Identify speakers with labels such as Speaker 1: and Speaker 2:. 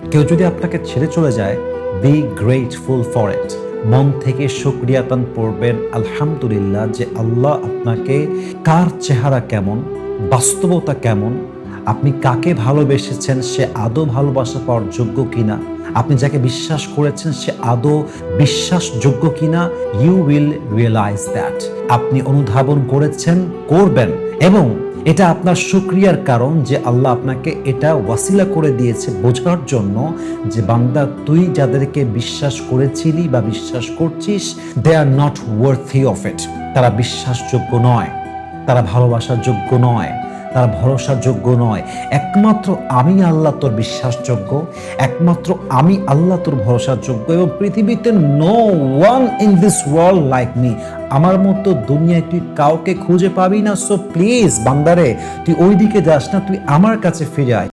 Speaker 1: কেউ যদি আপনাকে ছেড়ে চলে যায়, বি গ্রেটফুল ফর ইট। মন থেকে শুকরিয়াতান পড়বেন, আলহামদুলিল্লাহ, যে আল্লাহ আপনাকে, কার চেহারা কেমন, বাস্তবতা কেমন, আপনি কাকে ভালোবেসেছেন, সে আদৌ ভালোবাসা পাওয়ার যোগ্য কিনা, আপনি যাকে বিশ্বাস করেছেন সে আদৌ বিশ্বাসযোগ্য কিনা। You will realise that. আপনি অনুধাবন করেছেন, করবেন, এবং এটা আপনার শুকরিয়ার কারণ যে আল্লাহ আপনাকে এটা ওয়াসিলা করে দিয়েছে বোঝার জন্য যে বান্দা, তুই যাদেরকে বিশ্বাস করেছিলি বা বিশ্বাস করছিস, they are not worthy of it. তারা বিশ্বাসযোগ্য নয়, তারা ভালোবাসার যোগ্য নয়, তারা ভরসার যোগ্য নয়। একমাত্র আমি আল্লাহ তোর বিশ্বাসযোগ্য, একমাত্র আমি আল্লাহ তোর ভরসার যোগ্য, এবং পৃথিবীতে no one in this world like me. আমার মতো দুনিয়ায় তুই কাউকে খুঁজে পাবি না। সো প্লিজ বান্দারে, তুই ওই দিকে যাস না, তুই আমার কাছে ফিরে আয়।